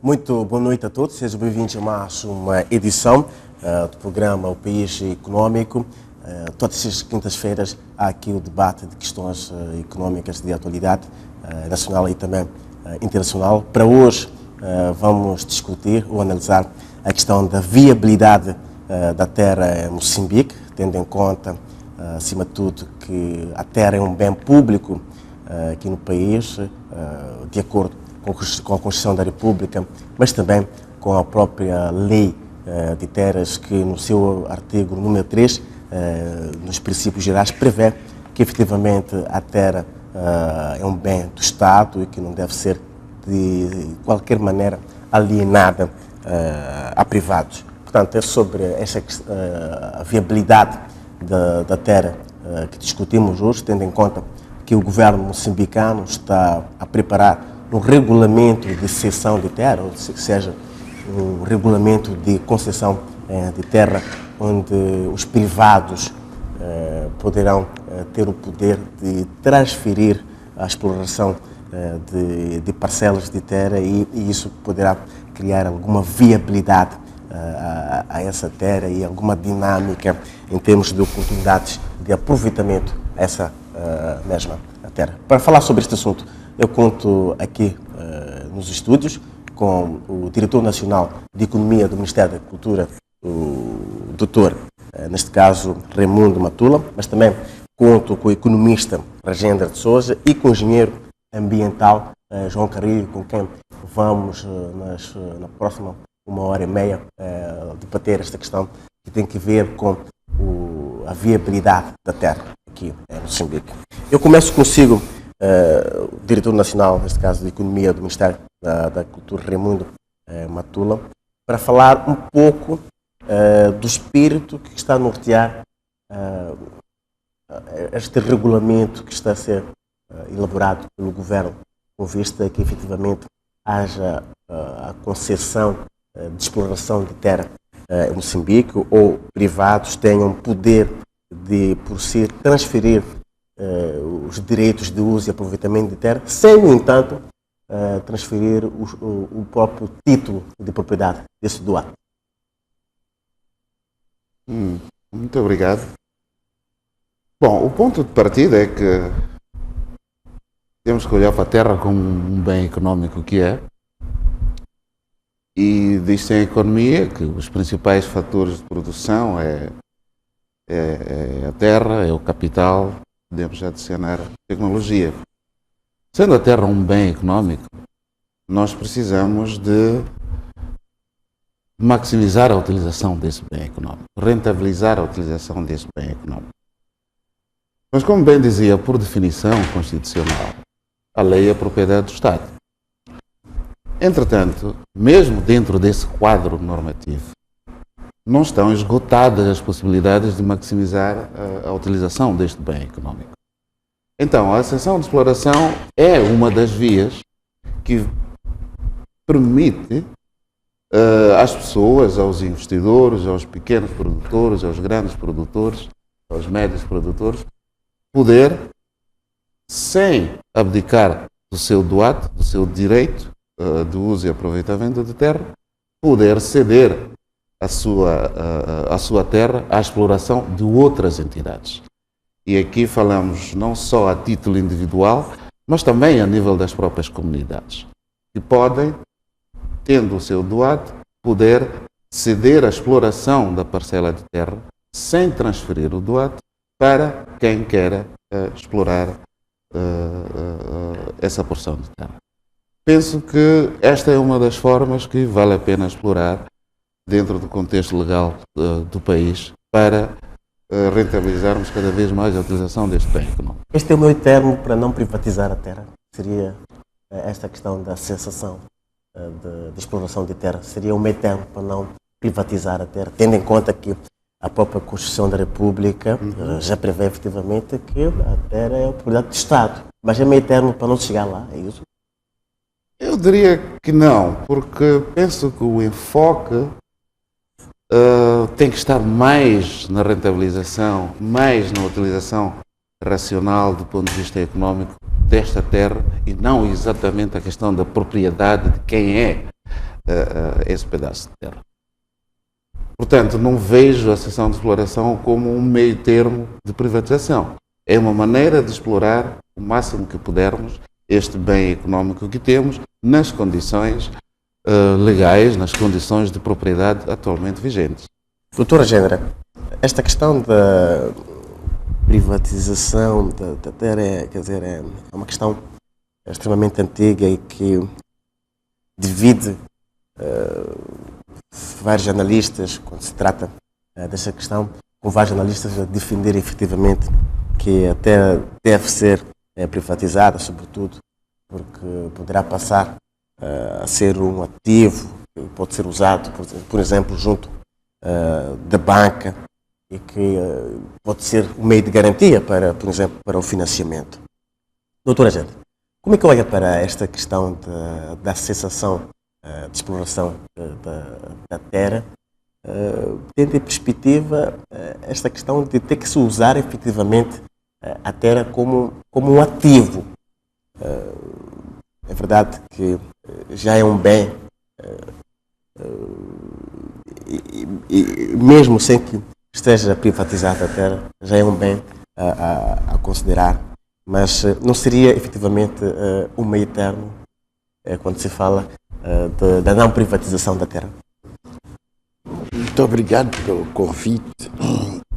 Muito boa noite a todos, sejam bem-vindos a mais uma edição do programa O País Econômico. Todas as quintas-feiras há aqui o debate de questões económicas de atualidade nacional e também internacional. Para hoje vamos discutir ou analisar a questão da viabilidade da terra em Moçambique, tendo em conta, acima de tudo, que a terra é um bem público aqui no país, de acordo com a Constituição da República, mas também com a própria Lei de Terras, que no seu artigo número 3, nos princípios gerais, prevê que efetivamente a terra é um bem do Estado e que não deve ser de qualquer maneira alienada a privados. Portanto, é sobre essa a viabilidade da terra que discutimos hoje, tendo em conta que o governo moçambicano está a preparar um regulamento de cessão de terra, ou seja, um regulamento de concessão de terra, onde os privados poderão ter o poder de transferir a exploração de parcelas de terra e isso poderá criar alguma viabilidade a essa terra e alguma dinâmica em termos de oportunidades de aproveitamento a essa mesma terra. Para falar sobre este assunto, eu conto aqui nos estúdios com o Diretor Nacional de Economia do Ministério da Cultura, o doutor, neste caso, Raimundo Matula, mas também conto com o economista Ragender de Souza e com o engenheiro ambiental João Carrilho, com quem vamos, na próxima 1h30, debater esta questão que tem que ver com a viabilidade da terra aqui em Moçambique. Eu começo consigo, o Diretor Nacional, neste caso de Economia do Ministério da Cultura, Raimundo Matula, para falar um pouco do espírito que está a nortear este regulamento que está a ser elaborado pelo Governo, com vista a que efetivamente haja a concessão de exploração de terra em Moçambique ou privados tenham poder de, por si, transferir os direitos de uso e aproveitamento de terra, sem, no entanto, transferir o próprio título de propriedade desse doado. Muito obrigado. Bom, o ponto de partida é que temos que olhar para a terra como um bem econômico que é, e diz-se em economia que os principais fatores de produção é a terra, é o capital, podemos adicionar tecnologia. Sendo a terra um bem econômico, nós precisamos de maximizar a utilização desse bem econômico, rentabilizar a utilização desse bem econômico. Mas, como bem dizia, por definição constitucional, a lei é propriedade do Estado. Entretanto, mesmo dentro desse quadro normativo, não estão esgotadas as possibilidades de maximizar a utilização deste bem econômico. Então, a cessão de exploração é uma das vias que permite às pessoas, aos investidores, aos pequenos produtores, aos grandes produtores, aos médios produtores, poder, sem abdicar do seu doado, do seu direito de uso e aproveitamento de terra, poder ceder a sua terra à exploração de outras entidades. E aqui falamos não só a título individual, mas também a nível das próprias comunidades, que podem, tendo o seu doado, poder ceder a exploração da parcela de terra sem transferir o doado para quem queira explorar essa porção de terra. Penso que esta é uma das formas que vale a pena explorar dentro do contexto legal do país para rentabilizarmos cada vez mais a utilização deste bem econômico. Este é o meu termo para não privatizar a terra. Seria esta questão da cessação de exploração de terra. Seria o meu termo para não privatizar a terra, tendo em conta que a própria Constituição da República já prevê efetivamente que a terra é a propriedade do Estado. Mas é meio termo para não chegar lá, é isso? Eu diria que não, porque penso que o enfoque tem que estar mais na rentabilização, mais na utilização racional do ponto de vista económico desta terra e não exatamente a questão da propriedade de quem é esse pedaço de terra. Portanto, não vejo a cessão de exploração como um meio termo de privatização. É uma maneira de explorar o máximo que pudermos este bem económico que temos nas condições legais, nas condições de propriedade atualmente vigentes. Doutora Gênera, esta questão da privatização da terra é uma questão extremamente antiga e que divide vários analistas, quando se trata desta questão, com vários analistas a defender efetivamente que a terra deve ser privatizada, sobretudo porque poderá passar a ser um ativo que pode ser usado, por exemplo, junto da banca e que pode ser um meio de garantia para, por exemplo, para o financiamento. Doutora Jane, como é que olha para esta questão da cessação de exploração da terra, tendo em perspectiva esta questão de ter que se usar efetivamente a terra como um ativo? É verdade que já é um bem, e mesmo sem que esteja privatizada a terra, já é um bem a considerar, mas não seria efetivamente um meio termo quando se fala da não privatização da terra? Muito obrigado pelo convite.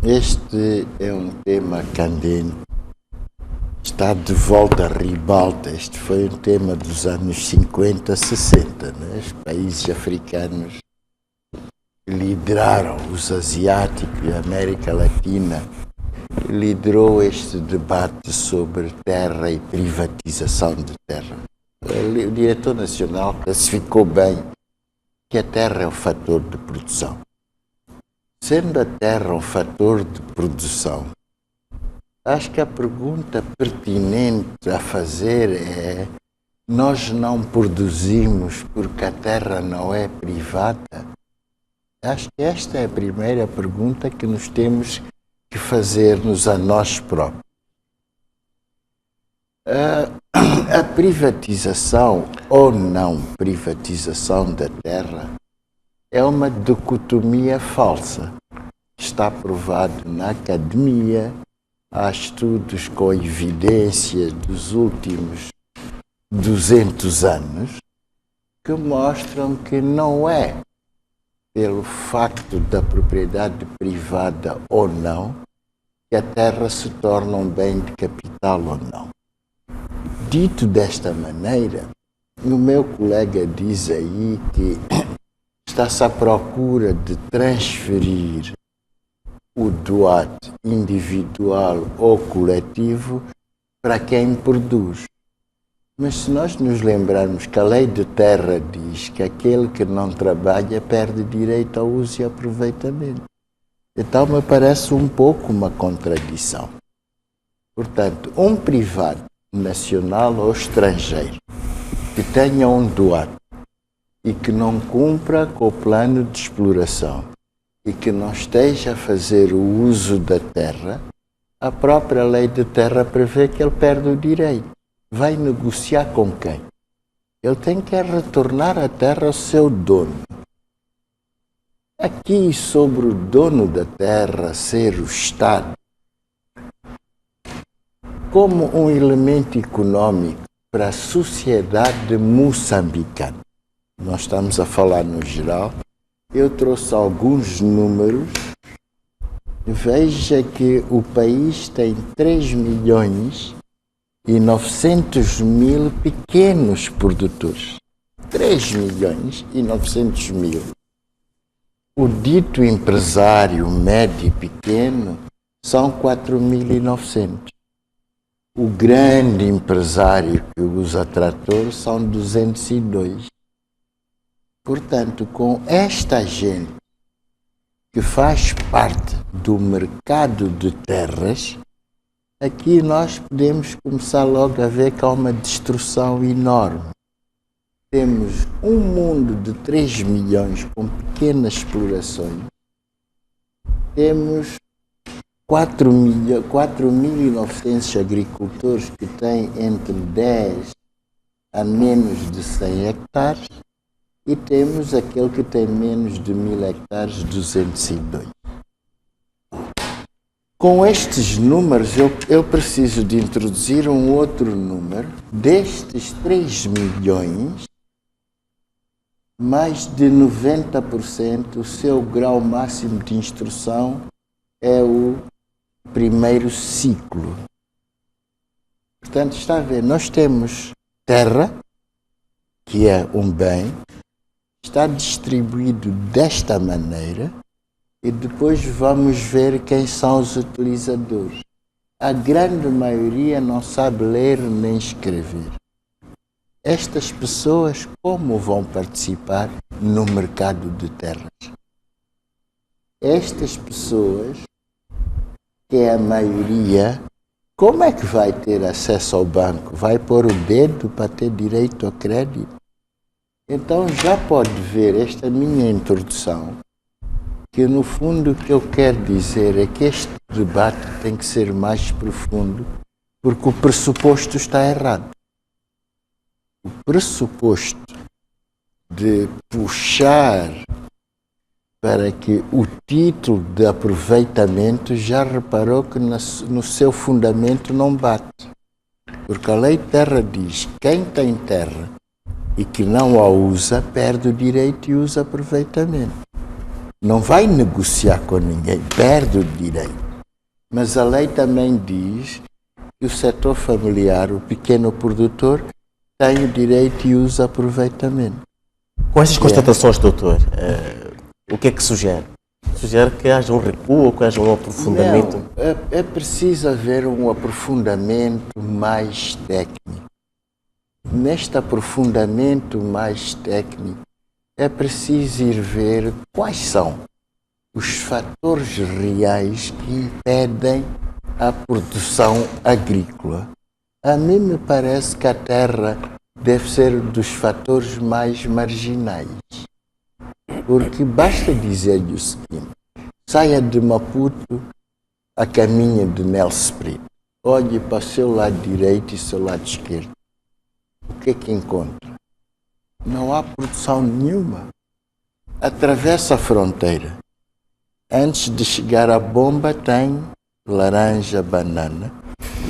Este é um tema candente. Está de volta à ribalta. Este foi um tema dos anos 50, 60. Né? Os países africanos lideraram, os asiáticos e a América Latina liderou este debate sobre terra e privatização de terra. O diretor nacional classificou bem que a terra é um fator de produção. Sendo a terra um fator de produção, acho que a pergunta pertinente a fazer é: nós não produzimos porque a terra não é privada? Acho que esta é a primeira pergunta que nos temos que fazer-nos a nós próprios. A privatização ou não privatização da terra é uma dicotomia falsa. Está provado na academia, há estudos com evidência dos últimos 200 anos que mostram que não é pelo facto da propriedade privada ou não que a terra se torna um bem de capital ou não. Dito desta maneira, o meu colega diz aí que está-se à procura de transferir o doate individual ou coletivo para quem produz. Mas se nós nos lembrarmos que a lei de terra diz que aquele que não trabalha perde direito ao uso e aproveitamento, então me parece um pouco uma contradição. Portanto, um privado, nacional ou estrangeiro, que tenha um doate e que não cumpra com o plano de exploração e que não esteja a fazer o uso da terra, a própria lei de terra prevê que ele perde o direito. Vai negociar com quem? Ele tem que retornar a terra ao seu dono. Aqui, sobre o dono da terra ser o Estado, como um elemento econômico para a sociedade moçambicana. Nós estamos a falar no geral. Eu trouxe alguns números. Veja que o país tem 3.900.000 pequenos produtores. 3.900.000. O dito empresário médio e pequeno são 4.900. O grande empresário que usa trator são 202. Portanto, com esta gente que faz parte do mercado de terras, aqui nós podemos começar logo a ver que há uma destruição enorme. Temos um mundo de 3 milhões com pequenas explorações, temos 4.900 agricultores que têm entre 10 a menos de 100 hectares e temos aquele que tem menos de 1.000 hectares, 202. Com estes números, eu preciso de introduzir um outro número. Destes 3 milhões, mais de 90%, o seu grau máximo de instrução é o primeiro ciclo. Portanto, está a ver, nós temos terra, que é um bem, está distribuído desta maneira e depois vamos ver quem são os utilizadores. A grande maioria não sabe ler nem escrever. Estas pessoas como vão participar no mercado de terras? Estas pessoas, que é a maioria, como é que vai ter acesso ao banco? Vai pôr o dedo para ter direito ao crédito? Então já pode ver esta minha introdução, que no fundo o que eu quero dizer é que este debate tem que ser mais profundo, porque o pressuposto está errado. O pressuposto de puxar para que o título de aproveitamento, já reparou que no seu fundamento não bate. Porque a lei de terra diz que quem tem terra e que não a usa, perde o direito e usa aproveitamento. Não vai negociar com ninguém, perde o direito. Mas a lei também diz que o setor familiar, o pequeno produtor, tem o direito e usa aproveitamento. Com estas constatações, doutor, o que é que sugere? Sugere que haja um recuo ou que haja um aprofundamento? Não, é preciso haver um aprofundamento mais técnico. Neste aprofundamento mais técnico, é preciso ir ver quais são os fatores reais que impedem a produção agrícola. A mim me parece que a terra deve ser dos fatores mais marginais. Porque basta dizer-lhe o seguinte: saia de Maputo a caminho de Nelspruit, olhe para o seu lado direito e o seu lado esquerdo. O que é que encontra? Não há produção nenhuma. Atravessa a fronteira. Antes de chegar à bomba tem laranja, banana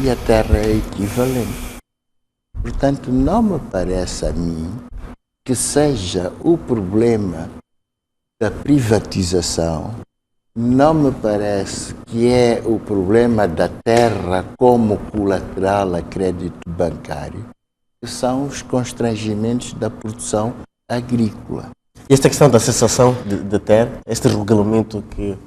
e a terra é equivalente. Portanto, não me parece a mim que seja o problema da privatização, não me parece que é o problema da terra como colateral a crédito bancário, que são os constrangimentos da produção agrícola. Esta questão da cessação de terra, este regulamento que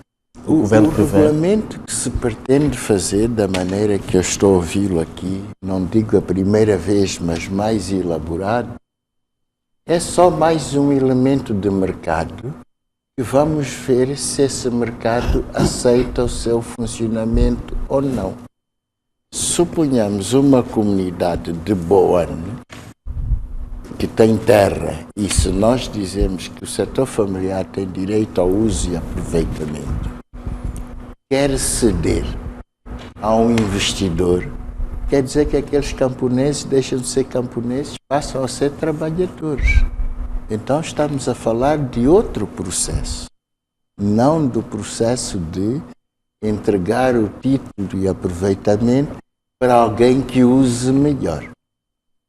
o governo prevê? O regulamento que se pretende fazer, da maneira que eu estou a ouvi-lo aqui, não digo a primeira vez, mas mais elaborado, é só mais um elemento de mercado e vamos ver se esse mercado aceita o seu funcionamento ou não. Suponhamos uma comunidade de Boane que tem terra e se nós dizemos que o setor familiar tem direito ao uso e aproveitamento, quer ceder a um investidor, quer dizer que aqueles camponeses deixam de ser camponeses, passam a ser trabalhadores. Então estamos a falar de outro processo, não do processo de entregar o título e aproveitamento para alguém que use melhor.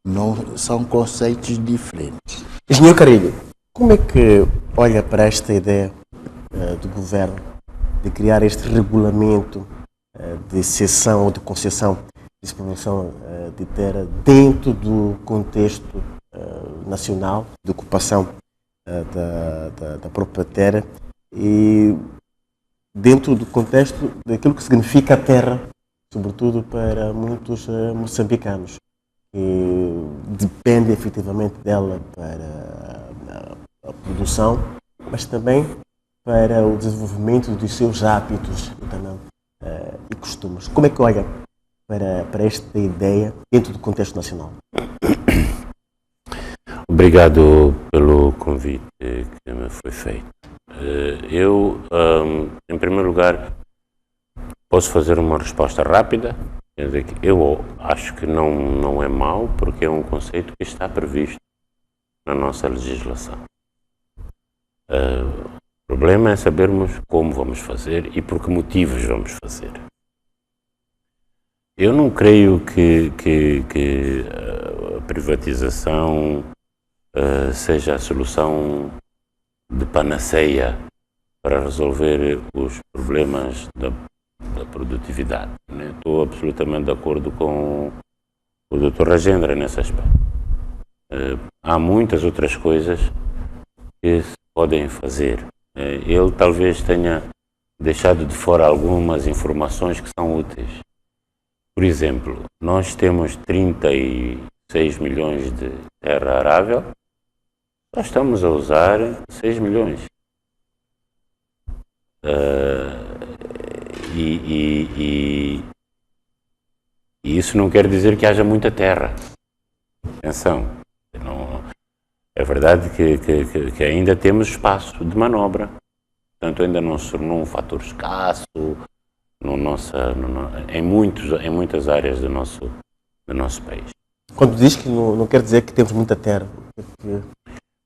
Não são conceitos diferentes. Engenheiro Carilho, como é que olha para esta ideia do governo de criar este regulamento de cessão ou de concessão de exploração de terra dentro do contexto nacional de ocupação da própria terra e dentro do contexto daquilo que significa a terra, sobretudo para muitos moçambicanos, que dependem efetivamente dela para a produção, mas também para o desenvolvimento dos seus hábitos e, também, e costumes. Como é que olha para esta ideia dentro do contexto nacional? Obrigado pelo convite que me foi feito. Eu, em primeiro lugar, posso fazer uma resposta rápida. Quer dizer que eu acho que não é mau, porque é um conceito que está previsto na nossa legislação. O problema é sabermos como vamos fazer e por que motivos vamos fazer. Eu não creio que a privatização seja a solução de panaceia para resolver os problemas da produtividade. Né? Estou absolutamente de acordo com o Dr. Rajendra nesse aspecto. Há muitas outras coisas que se podem fazer. Ele talvez tenha deixado de fora algumas informações que são úteis. Por exemplo, nós temos 36 milhões de terra arável, nós estamos a usar 6 milhões. E isso não quer dizer que haja muita terra. Atenção, é verdade que ainda temos espaço de manobra. Portanto, ainda não se tornou um fator escasso em muitas áreas do nosso país. Quando diz que não quer dizer que temos muita terra, o que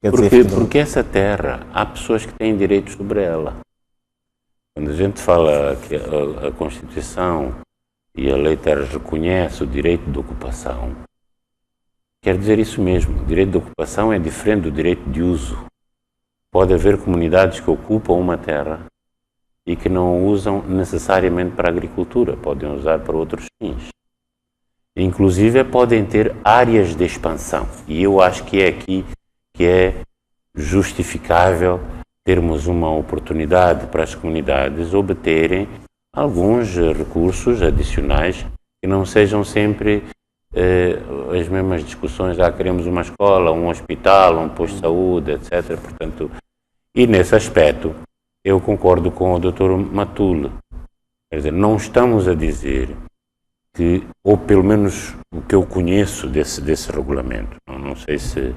quer dizer? Porque essa terra, há pessoas que têm direitos sobre ela. Quando a gente fala que a Constituição e a Lei Terras reconhece o direito de ocupação, quer dizer isso mesmo. O direito de ocupação é diferente do direito de uso. Pode haver comunidades que ocupam uma terra e que não a usam necessariamente para a agricultura, podem usar para outros fins. Inclusive podem ter áreas de expansão. E eu acho que é aqui que é justificável termos uma oportunidade para as comunidades obterem alguns recursos adicionais que não sejam sempre as mesmas discussões, queremos uma escola, um hospital, um posto de saúde, etc. Portanto, e nesse aspecto eu concordo com o Dr. Matule. Quer dizer, não estamos a dizer que, ou pelo menos o que eu conheço desse regulamento, não sei se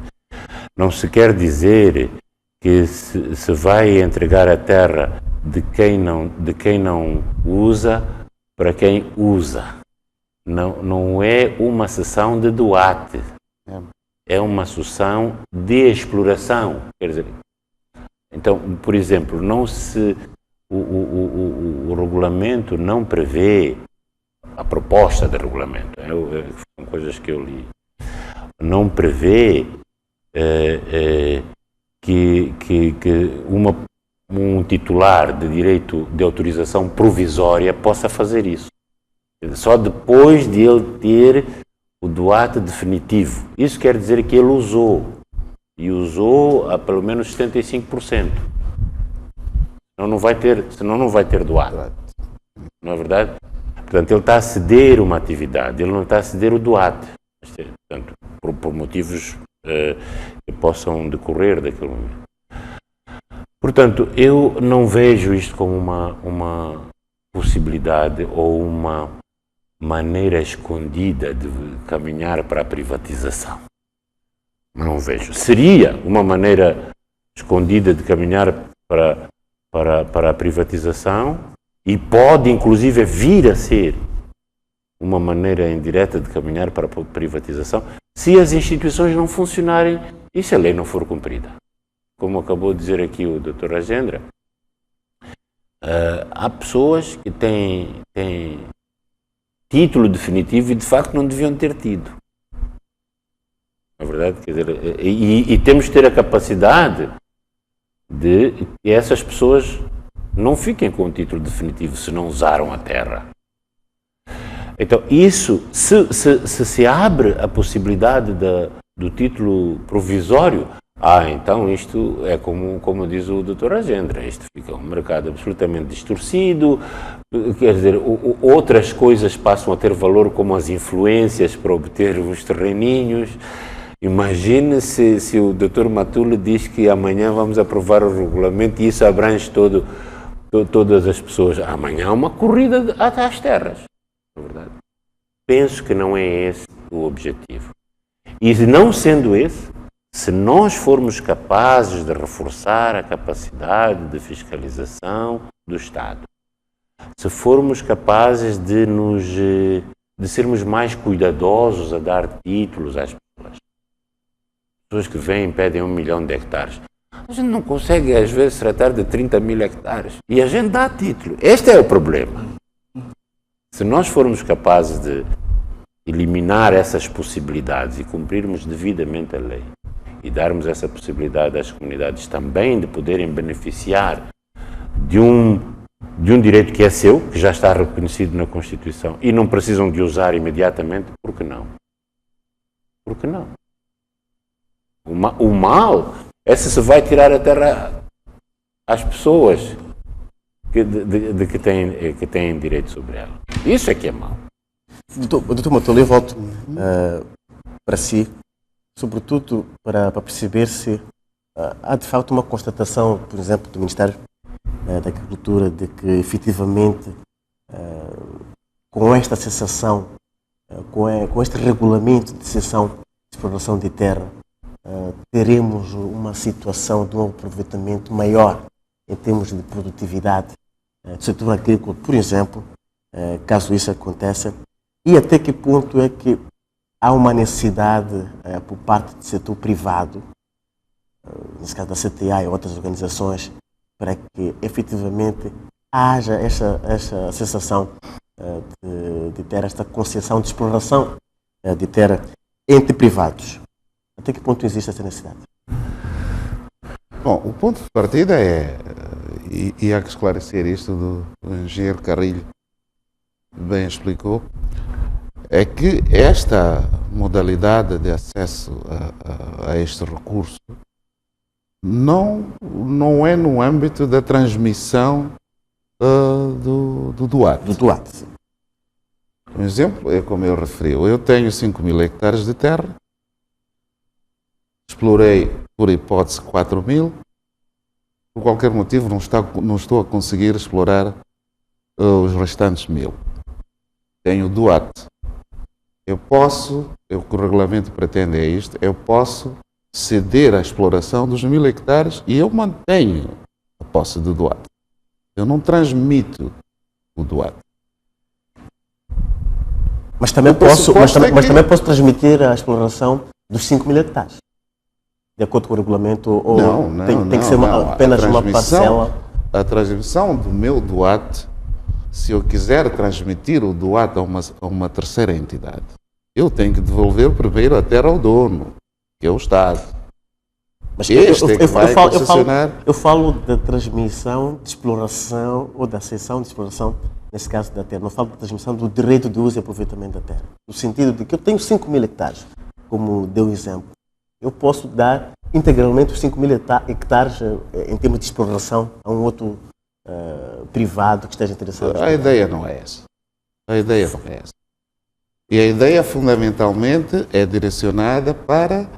não se quer dizer que se vai entregar a terra de quem não usa para quem usa. Não é uma cessão de doate, é uma cessão de exploração. Quer dizer, então, por exemplo, o regulamento não prevê, a proposta de regulamento, são coisas que eu li, não prevê que um titular de direito de autorização provisória possa fazer isso. Só depois de ele ter o doate definitivo. Isso quer dizer que ele usou, e usou a pelo menos 75%. Senão não vai ter doate. Não é verdade? Portanto, ele está a ceder uma atividade, ele não está a ceder o doate. Portanto, por motivos que possam decorrer daquele momento. Portanto, eu não vejo isto como uma possibilidade ou uma maneira escondida de caminhar para a privatização. Não vejo. Seria uma maneira escondida de caminhar para a privatização e pode, inclusive, vir a ser uma maneira indireta de caminhar para a privatização se as instituições não funcionarem e se a lei não for cumprida. Como acabou de dizer aqui o Dr. Rajendra, há pessoas que têm título definitivo e de facto não deviam ter tido. Na verdade, quer dizer, e temos que ter a capacidade de que essas pessoas não fiquem com o título definitivo se não usaram a terra. Então, isso, se abre a possibilidade do título provisório, então isto é como diz o Dr. Rajendra, isto fica um mercado absolutamente distorcido, quer dizer, outras coisas passam a ter valor como as influências para obter os terreninhos, Imagine se o Dr. Matula diz que amanhã vamos aprovar o regulamento e isso abrange todas as pessoas. Amanhã há uma corrida até às terras. Na verdade. Penso que não é esse o objetivo. E não sendo esse, se nós formos capazes de reforçar a capacidade de fiscalização do Estado, se formos capazes de sermos mais cuidadosos a dar títulos às pessoas que vêm e pedem 1 milhão de hectares, a gente não consegue às vezes tratar de 30 mil hectares e a gente dá título. Este é o problema. Se nós formos capazes de eliminar essas possibilidades e cumprirmos devidamente a lei e darmos essa possibilidade às comunidades também de poderem beneficiar de um direito que é seu, que já está reconhecido na Constituição e não precisam de usar imediatamente, por que não? Por que não? O mal é se vai tirar a terra às pessoas que têm direito sobre ela. Isso é que é mau. Doutor Matula, eu volto para si, sobretudo para perceber se há de facto uma constatação, por exemplo, do Ministério da Agricultura, de que efetivamente com esta cessação, com este regulamento de cessão de exploração de terra, teremos uma situação de um aproveitamento maior em termos de produtividade do setor agrícola, por exemplo, caso isso aconteça, e até que ponto é que há uma necessidade por parte do setor privado, nesse caso da CTA e outras organizações, para que efetivamente haja essa sensação de ter esta concessão de exploração de terra entre privados. Até que ponto existe essa necessidade? Bom, o ponto de partida e há que esclarecer isto do engenheiro Carrilho, bem explicou, é que esta modalidade de acesso a este recurso não é no âmbito da transmissão do DUAT. Do DUAT, sim. Um exemplo é como eu referi, eu tenho 5.000 hectares de terra, explorei por hipótese 4.000, por qualquer motivo não estou a conseguir explorar os restantes 1.000. Tenho DUAT. O que o regulamento pretende é isto, eu posso ceder a exploração dos 1.000 hectares e eu mantenho a posse do DUAT. Eu não transmito o DUAT. Mas também também posso transmitir a exploração dos 5.000 hectares. De acordo com o regulamento, ou tem que ser apenas uma parcela? A transmissão do meu DUAT, se eu quiser transmitir o DUAT a uma terceira entidade, eu tenho que devolver primeiro a terra ao dono, que é o Estado. Mas eu falo da transmissão de exploração ou da cessão de exploração, nesse caso da terra. Não falo da transmissão do direito de uso e aproveitamento da terra. No sentido de que eu tenho 5.000 hectares, como deu o exemplo. Eu posso dar integralmente os 5.000 hectares em termos de exploração a um outro privado que esteja interessado. A ideia não é essa. E a ideia fundamentalmente é direcionada para,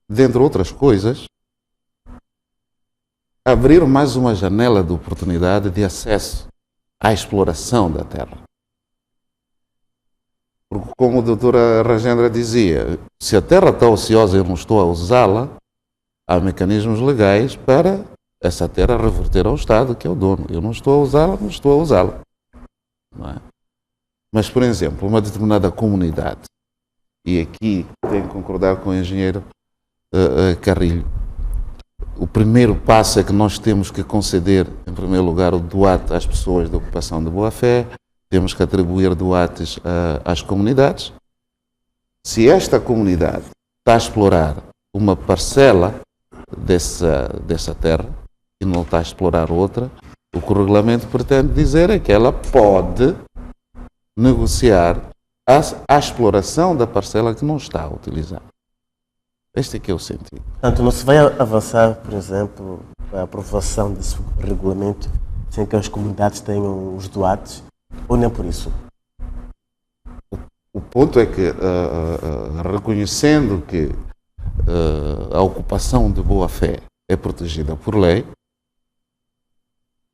dentre outras coisas, abrir mais uma janela de oportunidade de acesso à exploração da terra. Porque, como a doutora Rajendra dizia, se a terra está ociosa e eu não estou a usá-la, há mecanismos legais para essa terra reverter ao Estado, que é o dono. Eu não estou a usá-la, não é? Mas, por exemplo, uma determinada comunidade, e aqui tenho que concordar com o engenheiro Carrilho, o primeiro passo é que nós temos que conceder, em primeiro lugar, o DUAT às pessoas de ocupação de boa-fé, temos que atribuir DUATs às comunidades. Se esta comunidade está a explorar uma parcela dessa terra e não está a explorar outra, o que o regulamento pretende dizer é que ela pode negociar a exploração da parcela que não está a utilizar. Este é que é o sentido. Portanto, não se vai avançar, por exemplo, a aprovação desse regulamento sem que as comunidades tenham os DUATs, ou nem por isso? ponto é que, reconhecendo que a ocupação de boa-fé é protegida por lei,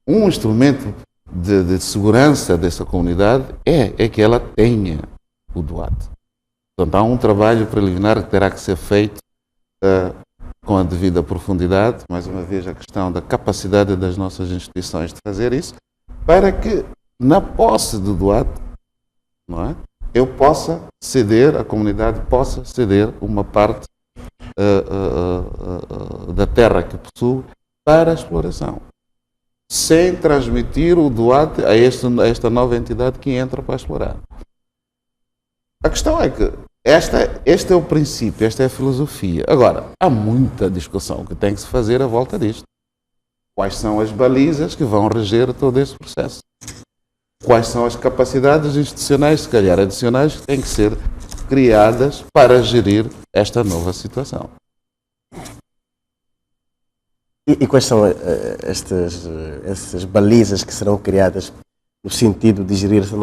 um instrumento de segurança dessa comunidade é que ela tenha o DUAT. Portanto, há um trabalho preliminar que terá que ser feito com a devida profundidade, mais uma vez a questão da capacidade das nossas instituições de fazer isso, para que, na posse do DUAT, não é, eu possa ceder, a comunidade possa ceder uma parte da terra que possuo para a exploração, sem transmitir o DUAT a esta nova entidade que entra para explorar. A questão é que este é o princípio, esta é a filosofia. Agora, há muita discussão que tem que se fazer à volta disto. Quais são as balizas que vão reger todo este processo? Quais são as capacidades institucionais, se calhar adicionais, que têm que ser criadas para gerir esta nova situação? E quais são estas balizas que serão criadas no sentido de gerir essa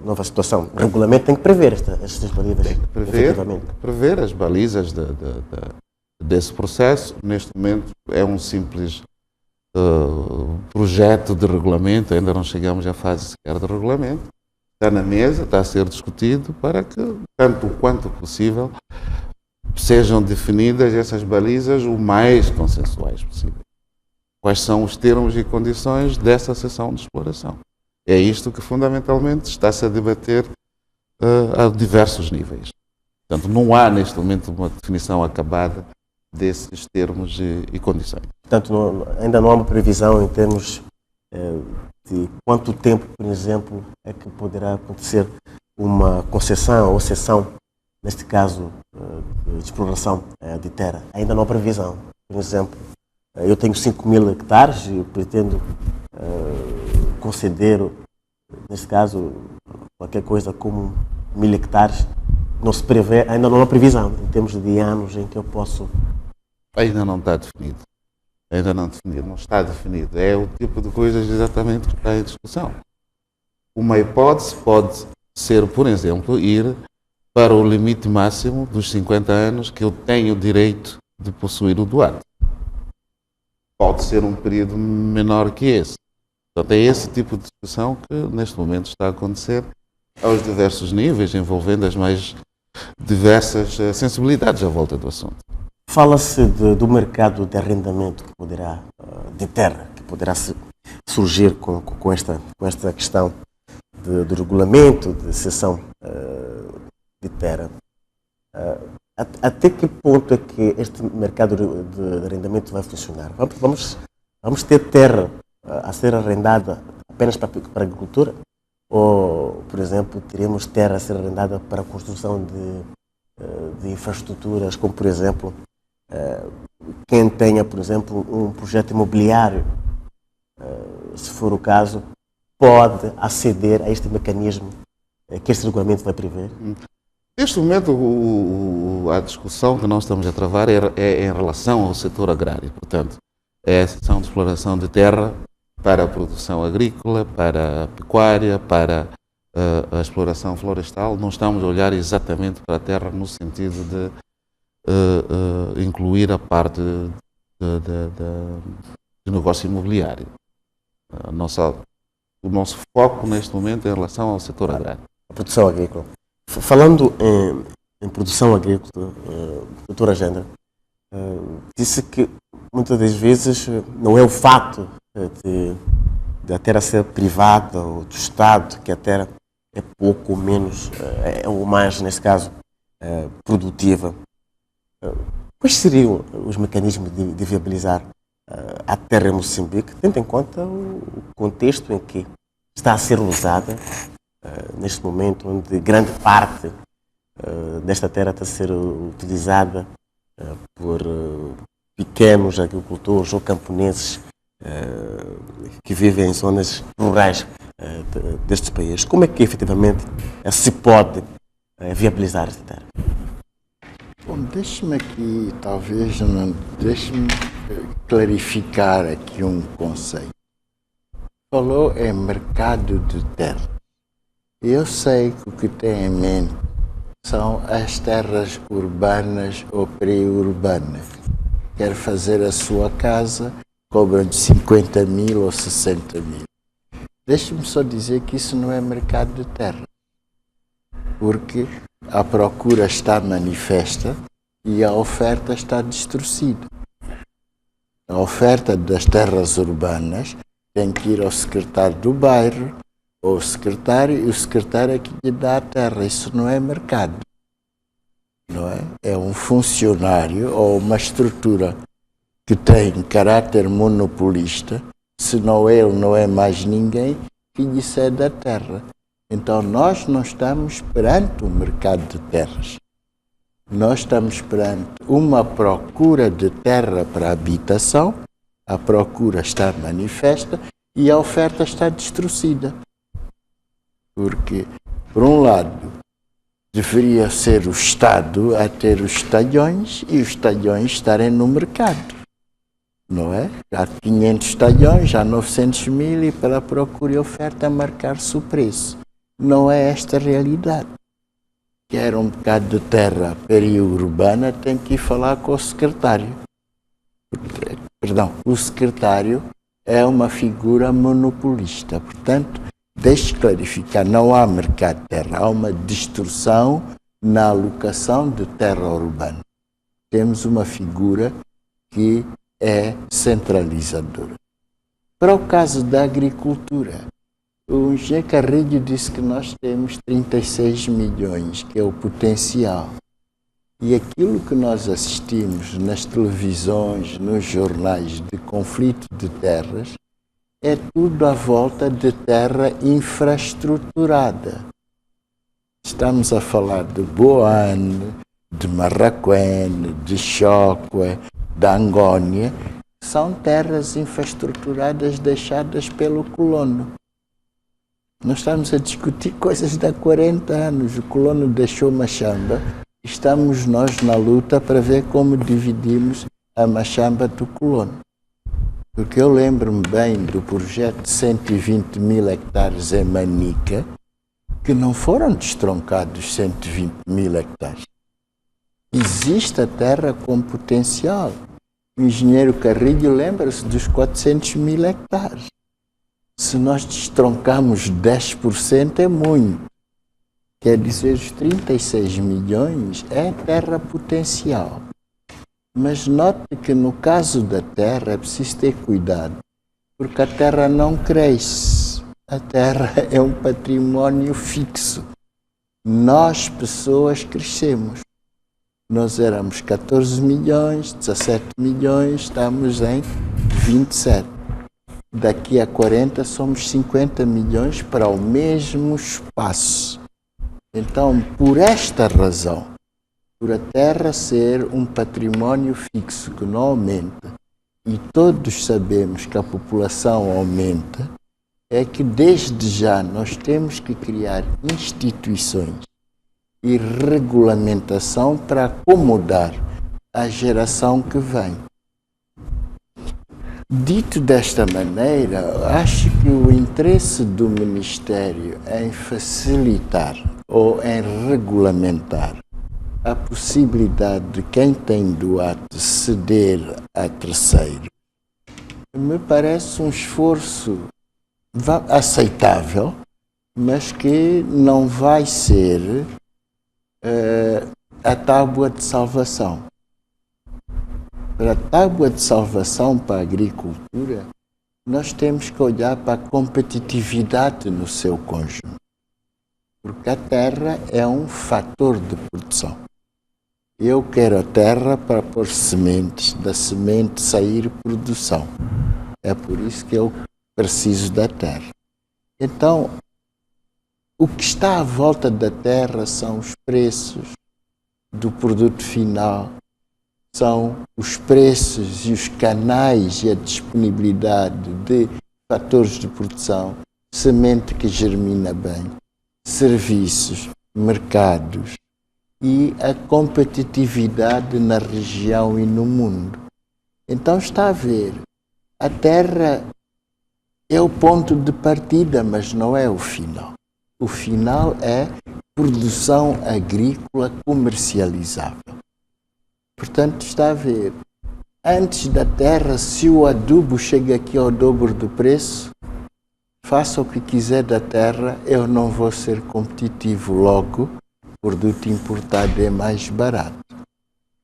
nova situação? O regulamento tem que prever estas balizas. Tem que prever as balizas desse processo. Neste momento é um simples projeto de regulamento, ainda não chegamos à fase sequer de regulamento. Está na mesa, está a ser discutido para que, tanto quanto possível, sejam definidas essas balizas o mais consensuais possível. Quais são os termos e condições dessa sessão de exploração? É isto que fundamentalmente está-se a debater a diversos níveis. Portanto, não há neste momento uma definição acabada desses termos e condições. Portanto, ainda não há uma previsão em termos de quanto tempo, por exemplo, é que poderá acontecer uma concessão ou cessão, neste caso, de exploração de terra. Ainda não há previsão. Por exemplo, eu tenho 5.000 hectares e pretendo conceder, neste caso, qualquer coisa como 1.000 hectares. Não se prevê, ainda não há previsão em termos de anos em que eu posso... Ainda não está definido. Não está definido. É o tipo de coisas exatamente que está em discussão. Uma hipótese pode ser, por exemplo, ir para o limite máximo dos 50 anos que eu tenho o direito de possuir o DUAT. Pode ser um período menor que esse. Portanto, é esse tipo de discussão que neste momento está a acontecer aos diversos níveis, envolvendo as mais diversas sensibilidades à volta do assunto. Fala-se do mercado de arrendamento de terra, que poderá surgir com esta questão de regulamento, de cessão de terra. Até que ponto é que este mercado de arrendamento vai funcionar? Vamos ter terra a ser arrendada apenas para a agricultura? Ou, por exemplo, teremos terra a ser arrendada para a construção de infraestruturas, como, por exemplo, quem tenha, por exemplo, um projeto imobiliário, se for o caso, pode aceder a este mecanismo que este regulamento vai prever? Neste momento, a discussão que nós estamos a travar é em relação ao setor agrário. Portanto, é a seção de exploração de terra para a produção agrícola, para a pecuária, para a exploração florestal. Não estamos a olhar exatamente para a terra no sentido de incluir a parte de negócio imobiliário. O nosso foco neste momento é em relação ao setor agrário. A produção agrícola. Falando em produção agrícola, doutora Agenda, disse que muitas das vezes não é o fato de a terra ser privada ou do Estado, que a terra é pouco ou menos, ou mais, nesse caso, produtiva. Quais seriam os mecanismos de viabilizar a terra em Moçambique, tendo em conta o contexto em que está a ser usada neste momento, onde grande parte desta terra está a ser utilizada por pequenos agricultores ou camponeses que vivem em zonas rurais destes países? Como é que efetivamente se pode viabilizar esta terra? Bom, deixe-me aqui, deixe-me clarificar aqui um conceito. Falou em mercado de terra. Eu sei que o que tem em mente são as terras urbanas ou pré-urbanas. Quer fazer a sua casa, cobram de 50 mil ou 60 mil. Deixe-me só dizer que isso não é mercado de terra, porque a procura está manifesta e a oferta está distorcida. A oferta das terras urbanas tem que ir ao secretário do bairro, ou o secretário é que lhe dá a terra. Isso não é mercado, não é? É um funcionário ou uma estrutura que tem caráter monopolista, senão ele não é mais ninguém que lhe cede a terra. Então nós não estamos perante um mercado de terras. Nós estamos perante uma procura de terra para habitação, a procura está manifesta e a oferta está distorcida. Porque, por um lado, deveria ser o Estado a ter os talhões e os talhões estarem no mercado, não é? Há 500 talhões, há 900 mil e para a procura e oferta marcar-se o preço. Não é esta a realidade. Quer um bocado de terra periurbana, tem que ir falar com o secretário. Perdão, o secretário é uma figura monopolista. Portanto, deixe clarificar, não há mercado de terra, há uma distorção na alocação de terra urbana. Temos uma figura que é centralizadora. Para o caso da agricultura, o engenheiro Carrilho disse que nós temos 36 milhões, que é o potencial. E aquilo que nós assistimos nas televisões, nos jornais de conflito de terras, é tudo à volta de terra infraestruturada. Estamos a falar de Boane, de Marraquém, de Chocwe, de Angônia. São terras infraestruturadas deixadas pelo colono. Nós estamos a discutir coisas de há 40 anos. O colono deixou Machamba. Estamos nós na luta para ver como dividimos a Machamba do colono. Porque eu lembro-me bem do projeto de 120 mil hectares em Manica, que não foram destroncados 120 mil hectares. Existe a terra com potencial. O engenheiro Carrilho lembra-se dos 400 mil hectares. Se nós destroncamos 10% é muito. Quer dizer, os 36 milhões é terra potencial. Mas note que no caso da terra é preciso ter cuidado, porque a terra não cresce. A terra é um património fixo. Nós, pessoas, crescemos. Nós éramos 14 milhões, 17 milhões, estamos em 27. Daqui a 40 somos 50 milhões para o mesmo espaço. Então, por esta razão, por a terra ser um património fixo que não aumenta, e todos sabemos que a população aumenta, é que desde já nós temos que criar instituições e regulamentação para acomodar a geração que vem. Dito desta maneira, acho que o interesse do Ministério em facilitar ou em regulamentar a possibilidade de quem tem doado ceder a terceiro me parece um esforço aceitável, mas que não vai ser a tábua de salvação. Para a tábua de salvação para a agricultura, nós temos que olhar para a competitividade no seu conjunto. Porque a terra é um fator de produção. Eu quero a terra para pôr sementes, da semente sair produção. É por isso que eu preciso da terra. Então, o que está à volta da terra são os preços do produto final, são os preços e os canais e a disponibilidade de fatores de produção, semente que germina bem, serviços, mercados e a competitividade na região e no mundo. Então está a ver, a terra é o ponto de partida, mas não é o final. o final é produção agrícola comercializável. Portanto, está a ver, antes da terra, se o adubo chega aqui ao dobro do preço, faça o que quiser da terra, eu não vou ser competitivo. Logo, o produto importado é mais barato.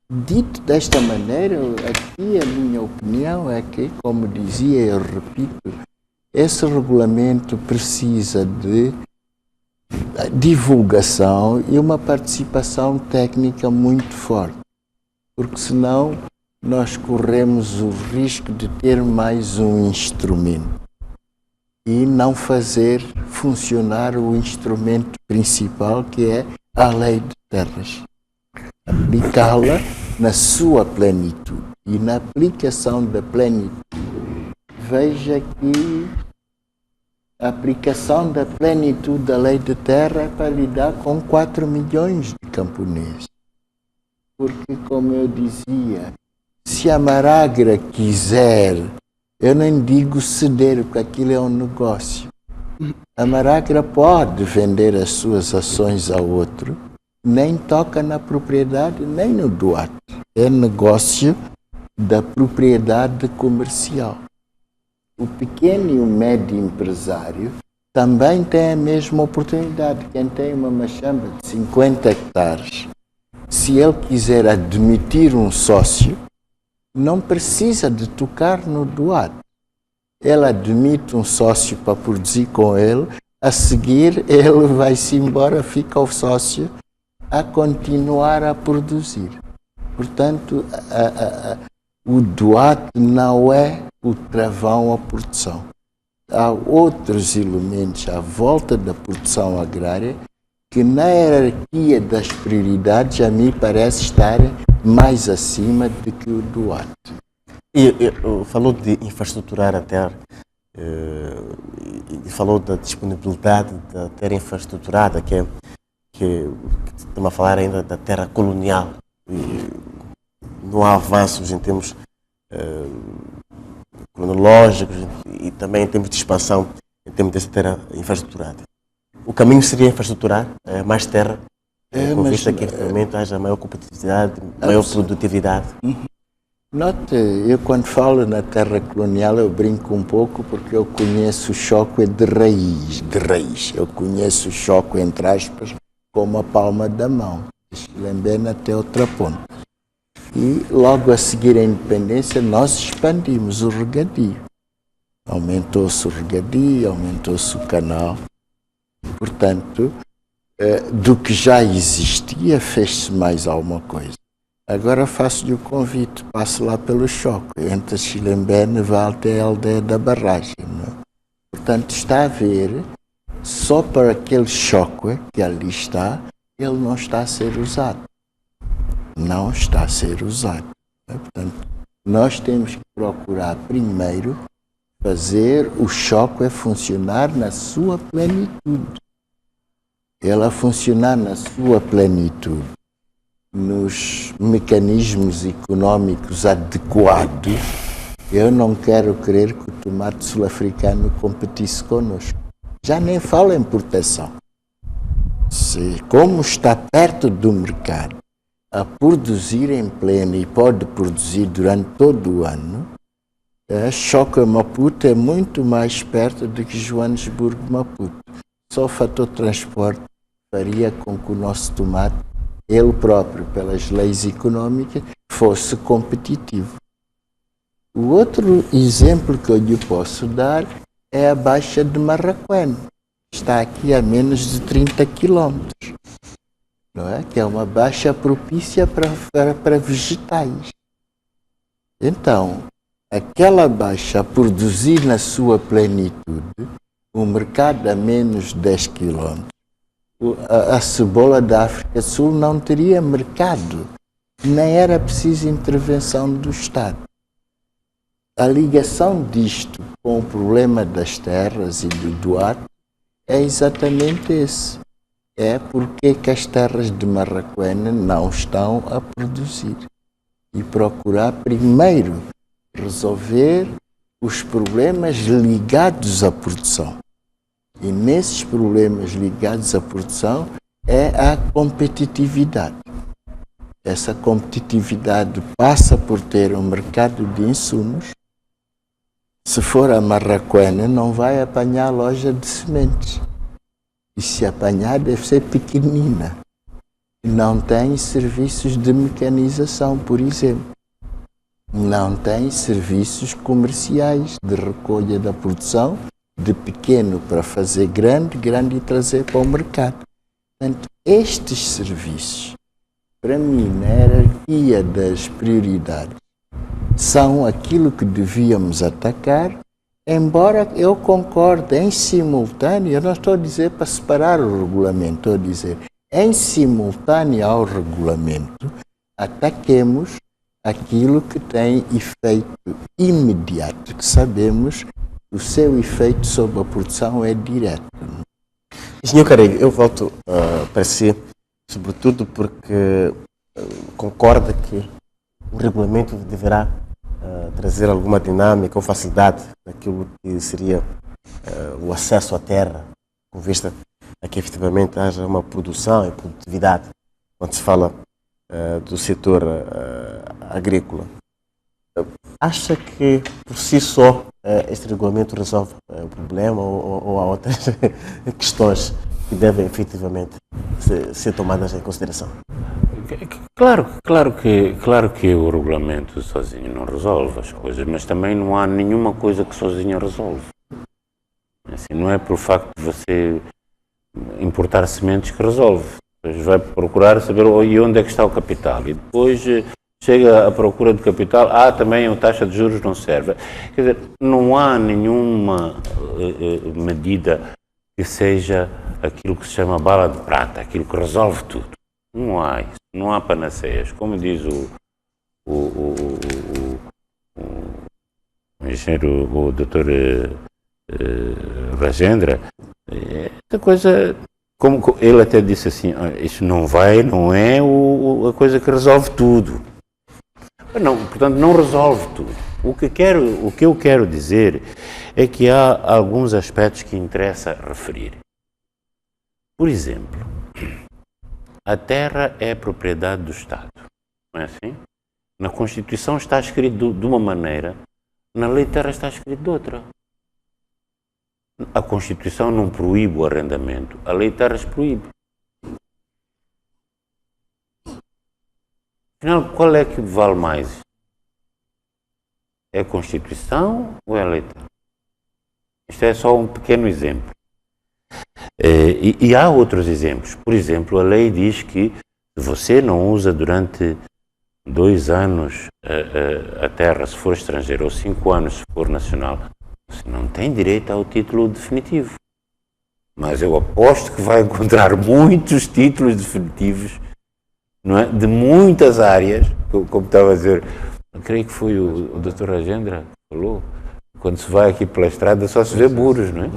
Dito desta maneira, aqui a minha opinião é que, como dizia, eu repito, esse regulamento precisa de divulgação e uma participação técnica muito forte, porque senão nós corremos o risco de ter mais um instrumento e não fazer funcionar o instrumento principal, que é a lei de terras. Aplicá-la na sua plenitude. E na aplicação da plenitude, veja que a aplicação da plenitude da lei de terra é para lidar com 4 milhões de camponeses. Porque, como eu dizia, se a Maragra quiser, eu nem digo ceder, porque aquilo é um negócio. A Maragra pode vender as suas ações ao outro, nem toca na propriedade, nem no doate. É negócio da propriedade comercial. O pequeno e o médio empresário também tem a mesma oportunidade. Quem tem uma machamba de 50 hectares, se ele quiser admitir um sócio, não precisa de tocar no doate. Ele admite um sócio para produzir com ele, a seguir ele vai-se embora, fica o sócio a continuar a produzir. Portanto, o doate não é o travão à produção. Há outros elementos à volta da produção agrária que na hierarquia das prioridades a mim parece estar mais acima do que o doate. E falou de infraestruturar a terra e falou da disponibilidade da terra infraestruturada, que estamos a falar ainda da terra colonial. E não há avanços em termos cronológicos e também em termos de expansão, em termos dessa terra infraestruturada. O caminho seria infraestruturar mais terra, com vista que realmente haja maior competitividade, maior produtividade. Note, eu quando falo na terra colonial eu brinco um pouco porque eu conheço o choque de raiz. Eu conheço o choque, entre aspas, como a palma da mão, de Chilembena até outra ponta. E logo a seguir a independência nós expandimos o regadio. Aumentou-se o regadio, aumentou-se o canal. Portanto, do que já existia fez-se mais alguma coisa. Agora faço-lhe o convite, passe lá pelo choque, entre Chilembena e vá até a aldeia da barragem. Não? Portanto, está a ver, só para aquele choque que ali está, ele não está a ser usado. Não está a ser usado. Portanto, nós temos que procurar primeiro fazer o choque funcionar na sua plenitude. Ela funcionar na sua plenitude, nos mecanismos económicos adequados. Eu não quero crer que o tomate sul-africano competisse connosco. Já nem falo em importação. Como está perto do mercado, a produzir em pleno e pode produzir durante todo o ano, a Choca Maputo é muito mais perto do que Joanesburgo Maputo. Só o fator transporte faria com que o nosso tomate, ele próprio, pelas leis económicas, fosse competitivo. O outro exemplo que eu lhe posso dar é a Baixa de Marraquém. Está aqui a menos de 30 quilómetros, não é? Que é uma baixa propícia para vegetais. Então, aquela baixa a produzir na sua plenitude, o mercado a menos de 10 quilómetros, a cebola da África Sul não teria mercado, nem era preciso intervenção do Estado. A ligação disto com o problema das terras e do doate é exatamente esse. É porque que as terras de Marraquém não estão a produzir. E procurar primeiro resolver os problemas ligados à produção. E nesses problemas ligados à produção é a competitividade. Essa competitividade passa por ter um mercado de insumos. Se for a Marraquena, não vai apanhar a loja de sementes. E se apanhar, deve ser pequenina. Não tem serviços de mecanização, por exemplo. Não tem serviços comerciais de recolha da produção, de pequeno para fazer grande, grande e trazer para o mercado. Portanto, estes serviços, para mim, na hierarquia das prioridades, são aquilo que devíamos atacar, embora eu concorde em simultâneo, eu não estou a dizer para separar o regulamento, estou a dizer, em simultâneo ao regulamento, ataquemos aquilo que tem efeito imediato, que sabemos que o seu efeito sobre a produção é direto. Engenheiro Carrego, eu volto para si, sobretudo porque concorda que o regulamento deverá trazer alguma dinâmica ou facilidade naquilo que seria o acesso à terra, com vista a que efetivamente haja uma produção e produtividade, quando se fala do setor agrícola. Acha que por si só este regulamento resolve o problema ou há outras questões que devem efetivamente ser tomadas em consideração? Claro que o regulamento sozinho não resolve as coisas, mas também não há nenhuma coisa que sozinha resolve. Assim, não é por facto de você importar sementes que resolve. Depois vai procurar saber onde é que está o capital e depois chega à procura de capital, também a taxa de juros não serve. Quer dizer, não há nenhuma medida que seja aquilo que se chama bala de prata, aquilo que resolve tudo. Não há isso, não há panaceias. Como diz o engenheiro, o doutor Rajendra, essa coisa, como ele até disse assim, isso não é a coisa que resolve tudo. Não, portanto, não resolve tudo. O que eu quero dizer é que há alguns aspectos que interessa referir. Por exemplo, a terra é propriedade do Estado, não é assim? Na Constituição está escrito de uma maneira, na lei de terra está escrito de outra. A Constituição não proíbe o arrendamento, a lei de terras proíbe. Afinal, qual é que vale mais? É a Constituição ou é a lei de terra? Isto é só um pequeno exemplo. E há outros exemplos. Por exemplo, a lei diz que se você não usa durante 2 anos a terra, se for estrangeiro, ou 5 anos, se for nacional, você não tem direito ao título definitivo. Mas eu aposto que vai encontrar muitos títulos definitivos, não é? De muitas áreas, como estava a dizer, creio que foi o Dr. Rajendra que falou, quando se vai aqui pela estrada só se vê muros, não é?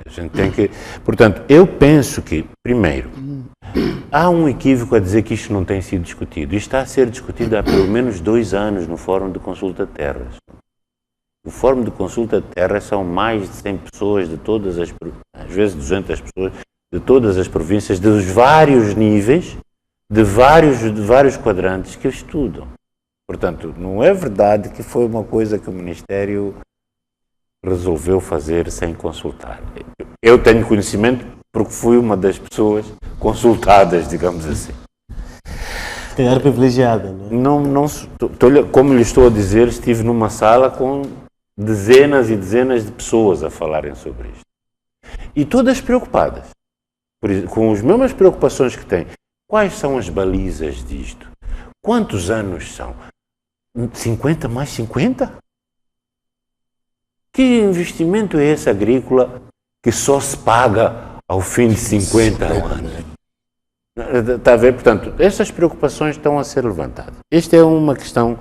A gente tem que... Portanto, eu penso que, primeiro, há um equívoco a dizer que isto não tem sido discutido. Isto está a ser discutido há pelo menos 2 anos no Fórum de Consulta de Terras. O Fórum de Consulta de Terras são mais de 100 pessoas de todas as... às vezes 200 pessoas de todas as províncias, dos vários níveis, de vários quadrantes que estudam. Portanto, não é verdade que foi uma coisa que o Ministério resolveu fazer sem consultar. Eu tenho conhecimento porque fui uma das pessoas consultadas, digamos assim. Se calhar privilegiada, não é? Como lhe estou a dizer, estive numa sala com dezenas e dezenas de pessoas a falarem sobre isto. E todas preocupadas, com as mesmas preocupações que têm. Quais são as balizas disto? Quantos anos são? 50 mais 50? Que investimento é esse agrícola que só se paga ao fim de 50 anos? Está a ver? Portanto, essas preocupações estão a ser levantadas. Esta é uma questão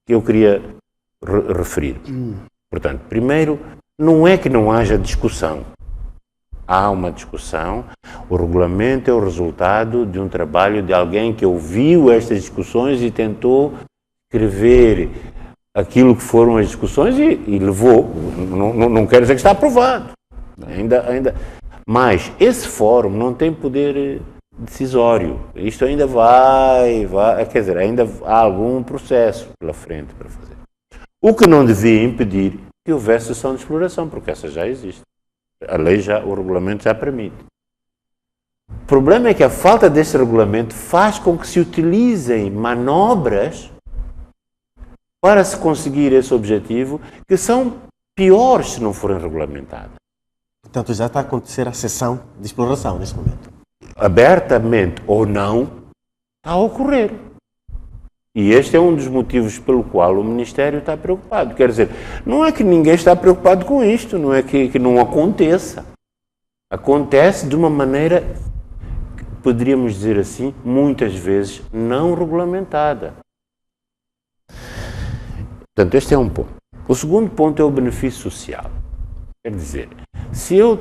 que eu queria referir. Portanto, primeiro, não é que não haja discussão. Há uma discussão. O regulamento é o resultado de um trabalho de alguém que ouviu estas discussões e tentou escrever aquilo que foram as discussões e levou. Não quero dizer que está aprovado. Mas esse fórum não tem poder decisório. Isto ainda vai, quer dizer, ainda há algum processo pela frente para fazer. O que não devia impedir que houvesse sessão de exploração, porque essa já existe. A lei o regulamento já permite. O problema é que a falta desse regulamento faz com que se utilizem manobras para se conseguir esse objetivo que são piores se não forem regulamentadas. Portanto, já está a acontecer a sessão de exploração neste momento. Abertamente ou não, está a ocorrer. E este é um dos motivos pelo qual o Ministério está preocupado. Quer dizer, não é que ninguém está preocupado com isto, não é que não aconteça. Acontece de uma maneira, poderíamos dizer assim, muitas vezes não regulamentada. Portanto, este é um ponto. O segundo ponto é o benefício social. Quer dizer, se eu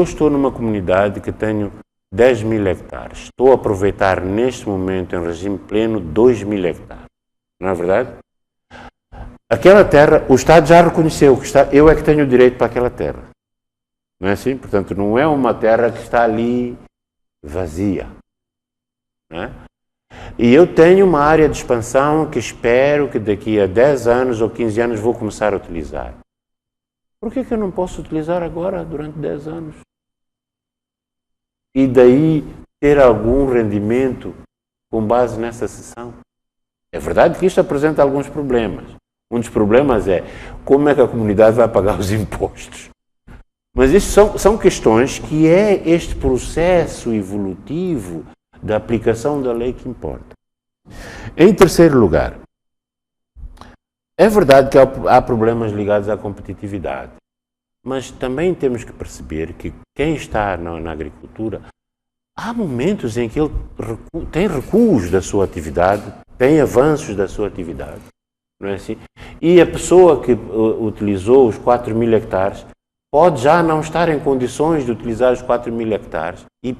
estou numa comunidade que tenho 10 mil hectares, estou a aproveitar neste momento, em regime pleno, 2 mil hectares. Não é verdade? Aquela terra, o Estado já reconheceu que eu é que tenho o direito para aquela terra. Não é assim? Portanto, não é uma terra que está ali vazia. Não é? E eu tenho uma área de expansão que espero que daqui a 10 anos ou 15 anos vou começar a utilizar. Por que eu não posso utilizar agora, durante 10 anos? E daí ter algum rendimento com base nessa sessão? É verdade que isto apresenta alguns problemas. Um dos problemas é como é que a comunidade vai pagar os impostos. Mas isso são questões que é este processo evolutivo da aplicação da lei que importa. Em terceiro lugar, é verdade que há problemas ligados à competitividade, mas também temos que perceber que quem está na agricultura, há momentos em que ele tem recuos da sua atividade, tem avanços da sua atividade, não é assim? E a pessoa que utilizou os 4 mil hectares pode já não estar em condições de utilizar os 4 mil hectares e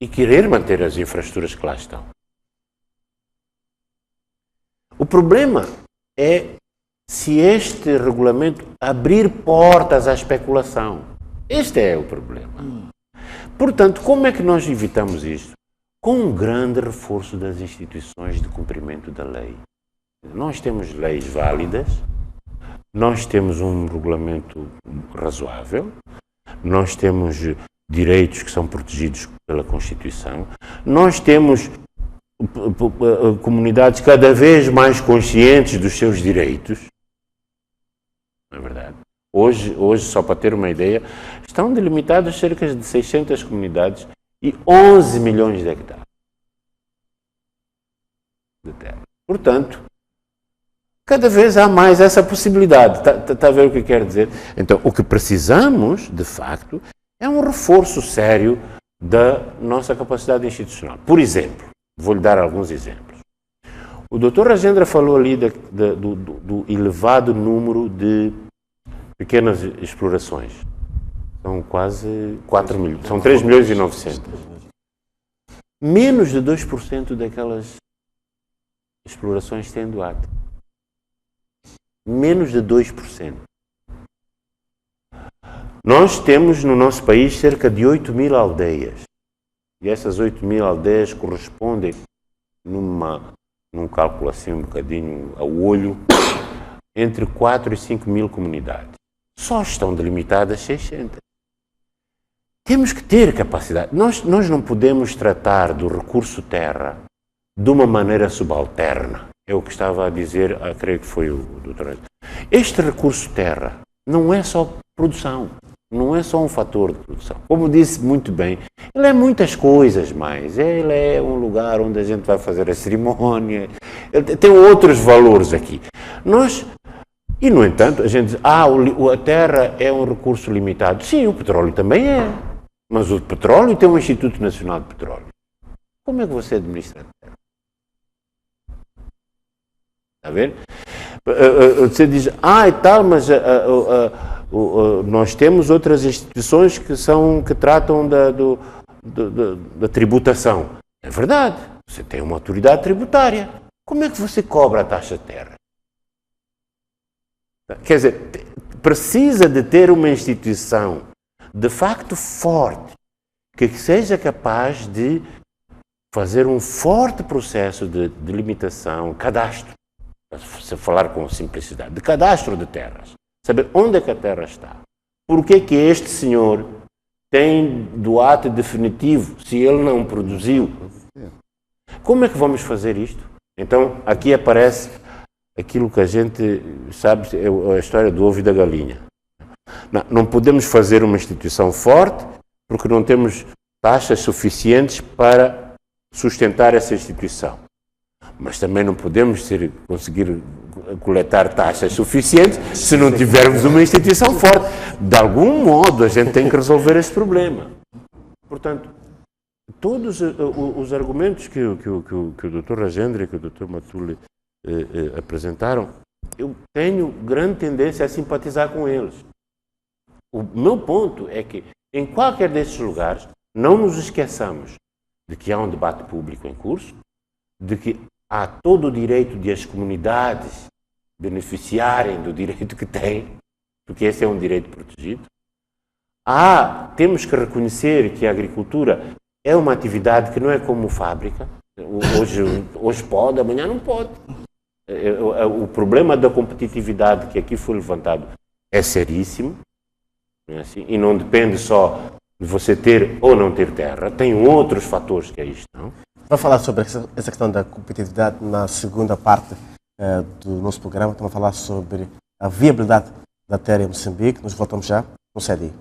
querer manter as infraestruturas que lá estão. O problema é se este regulamento abrir portas à especulação. Este é o problema. Portanto, como é que nós evitamos isto? Com um grande reforço das instituições de cumprimento da lei. Nós temos leis válidas, nós temos um regulamento razoável, nós temos direitos que são protegidos pela Constituição, nós temos comunidades cada vez mais conscientes dos seus direitos. Não é verdade? Hoje, só para ter uma ideia, estão delimitadas cerca de 600 comunidades e 11 milhões de hectares de terra. Portanto, cada vez há mais essa possibilidade. Está a ver o que quer dizer? Então, o que precisamos, de facto, é um reforço sério da nossa capacidade institucional. Por exemplo, vou-lhe dar alguns exemplos. O Dr. Rajendra falou ali do elevado número de pequenas explorações. São quase 4 milhões, são 3 milhões e 900. Menos de 2% daquelas explorações têm doado. Menos de 2%. Nós temos no nosso país cerca de 8 mil aldeias. E essas 8 mil aldeias correspondem, num cálculo assim um bocadinho ao olho, entre 4 e 5 mil comunidades. Só estão delimitadas 600. Temos que ter capacidade. Nós não podemos tratar do recurso terra de uma maneira subalterna. É o que estava a dizer, creio que foi o doutor. Este recurso terra não é só produção, não é só um fator de produção. Como disse muito bem, ele é muitas coisas mais. Ele é um lugar onde a gente vai fazer a cerimónia, ele tem outros valores aqui. E, no entanto, a gente diz, a terra é um recurso limitado. Sim, o petróleo também é. Mas o petróleo tem um Instituto Nacional de Petróleo. Como é que você administra a terra? Está a ver? Você diz, e tal, mas nós temos outras instituições que tratam da tributação. É verdade, você tem uma autoridade tributária. Como é que você cobra a taxa de terra? Quer dizer, precisa de ter uma instituição de facto forte, que seja capaz de fazer um forte processo de limitação, cadastro, se falar com simplicidade, de cadastro de terras, saber onde é que a terra está, por que que este senhor tem do ato definitivo, se ele não produziu. Como é que vamos fazer isto? Então, aqui aparece aquilo que a gente sabe, é a história do ovo e da galinha. Não podemos fazer uma instituição forte porque não temos taxas suficientes para sustentar essa instituição. Mas também não podemos conseguir coletar taxas suficientes se não tivermos uma instituição forte. De algum modo a gente tem que resolver esse problema. Portanto, todos os argumentos que o Dr. Rajendra e que o Dr. Matuli apresentaram, eu tenho grande tendência a simpatizar com eles. O meu ponto é que, em qualquer desses lugares, não nos esqueçamos de que há um debate público em curso, de que há todo o direito de as comunidades beneficiarem do direito que têm, porque esse é um direito protegido. Temos que reconhecer que a agricultura é uma atividade que não é como fábrica. Hoje pode, amanhã não pode. O problema da competitividade que aqui foi levantado é seríssimo, não é assim? E não depende só de você ter ou não ter terra, tem outros fatores que aí estão. Vamos falar sobre essa questão da competitividade na segunda parte do nosso programa. Estamos a falar sobre a viabilidade da terra em Moçambique. Nos voltamos já. Não cede aí.